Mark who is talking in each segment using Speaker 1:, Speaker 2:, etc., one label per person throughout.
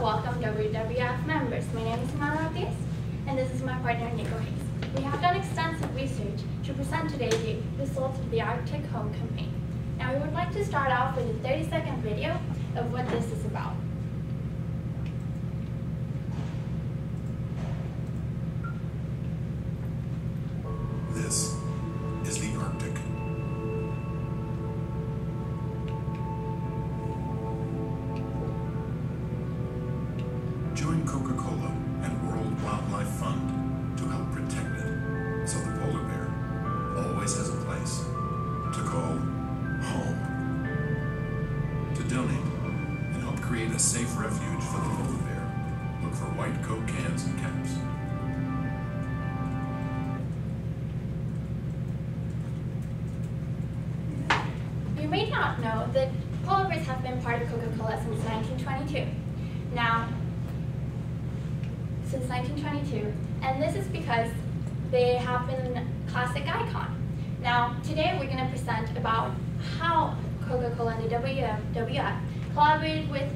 Speaker 1: welcome WWF members. My name is Amanda Ortiz, and this is my partner Nico Hayes. We have done extensive research to present today the results of the Arctic Home campaign. Now we would like to start off with a 30-second video of what this is about.
Speaker 2: This is the Arctic. Join Coca-Cola and World Wildlife Fund to help protect it, so the polar bear always has a place to call home. To donate and help create a safe refuge for the polar bear, look for white Coke cans and caps.
Speaker 1: You may not know that polar bears have been part of Coca-Cola since 1922. Since 1922, and this is because they have been a classic icon. Now, today we're going to present about how Coca-Cola and the WWF collaborated with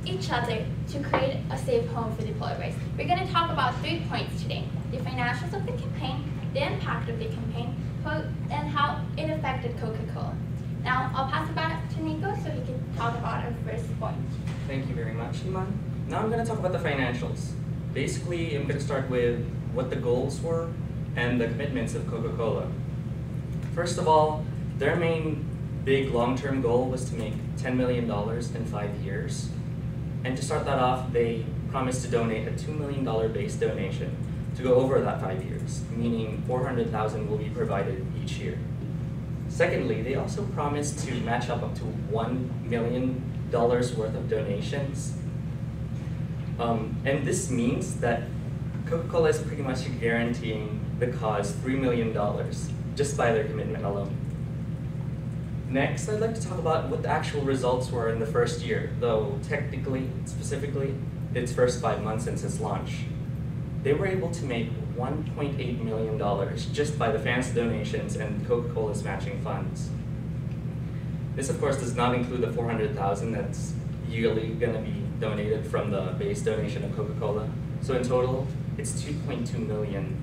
Speaker 1: each other to create a safe home for the polar bears. We're going to talk about 3 points today: the financials of the campaign, the impact of the campaign, and how it affected Coca-Cola. Now, I'll pass it back to Nico so he can talk about our first point.
Speaker 3: Thank you very much, Iman. Now I'm going to talk about the financials. Basically, I'm going to start with what the goals were and the commitments of Coca-Cola. First of all, their main big long-term goal was to make $10 million in 5 years. And to start that off, they promised to donate a $2 million base donation to go over that 5 years, meaning $400,000 will be provided each year. Secondly, they also promised to match up to $1 million worth of donations. And this means that Coca-Cola is pretty much guaranteeing the cause $3 million just by their commitment alone. Next, I'd like to talk about what the actual results were in the first year, though technically, specifically, its first 5 months since its launch. They were able to make $1.8 million just by the fans' donations and Coca-Cola's matching funds. This, of course, does not include the $400,000 that's yearly going to be donated from the base donation of Coca-Cola. So in total, it's $2.2 million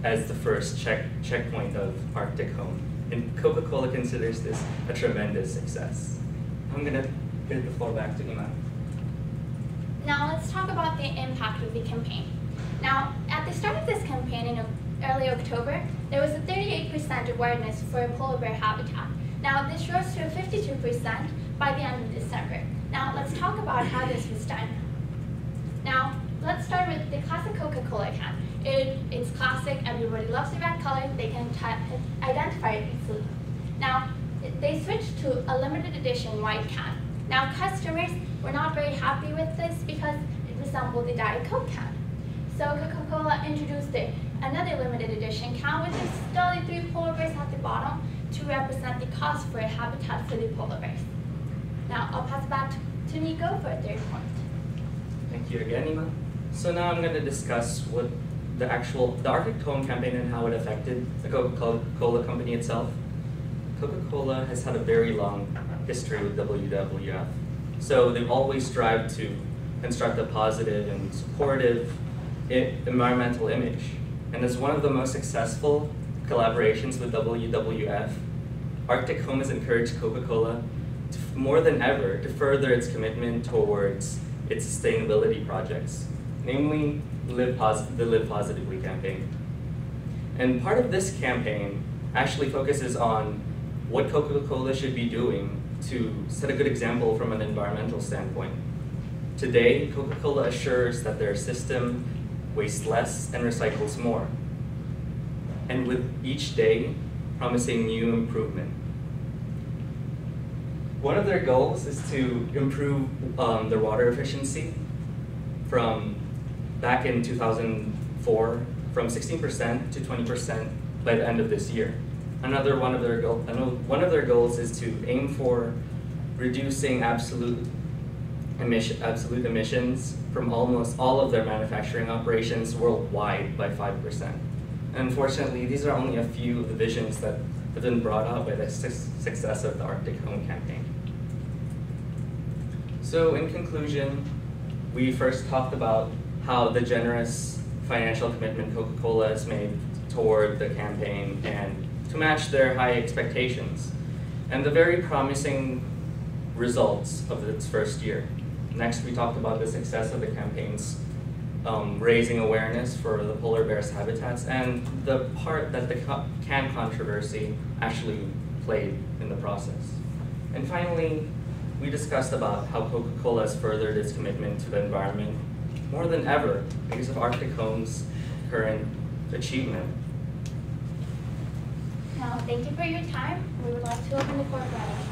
Speaker 3: as the first checkpoint of Arctic Home. And Coca-Cola considers this a tremendous success. I'm going to give the floor back to Iman.
Speaker 1: Now let's talk about the impact of the campaign. Now, at the start of this campaign in early October, there was a 38% awareness for polar bear habitat. Now, this rose to 52% by the end of December. Now, let's talk about how this was done. Now, let's start with the classic Coca-Cola can. It's classic, everybody loves the red color, they can identify it easily. Now, they switched to a limited edition white can. Now, customers were not very happy with this because it resembled the Diet Coke can. So Coca-Cola introduced another limited edition can with the still 3 polar bears at the bottom to represent the cost for a habitat for the polar bears. Now, I'll pass it back to Nico for a 3rd point.
Speaker 3: Thank you again, Iman. So now I'm going to discuss what the Arctic Home campaign and how it affected the Coca-Cola company itself. Coca-Cola has had a very long history with WWF. So they've always strived to construct a positive and supportive environmental image. And as one of the most successful collaborations with WWF, Arctic Home has encouraged Coca-Cola more than ever to further its commitment towards its sustainability projects, namely the Live Positively campaign. And part of this campaign actually focuses on what Coca-Cola should be doing to set a good example from an environmental standpoint. Today, Coca-Cola assures that their system wastes less and recycles more, and with each day promising new improvement. One of their goals is to improve their water efficiency from back in 2004 from 16% to 20% by the end of this year. Another one of their goals is to aim for reducing absolute emissions from almost all of their manufacturing operations worldwide by 5%. Unfortunately, these are only a few of the visions that have been brought out by the success of the Arctic Home campaign. So in conclusion, we first talked about how the generous financial commitment Coca-Cola has made toward the campaign and to match their high expectations, and the very promising results of its first year. Next, we talked about the success of the campaigns, raising awareness for the polar bear's habitats, and the part that the can controversy actually played in the process. And finally, we discussed about how Coca-Cola has furthered its commitment to the environment more than ever because of Arctic Home's current achievement.
Speaker 1: Now, thank you for your time. We would like to open the court right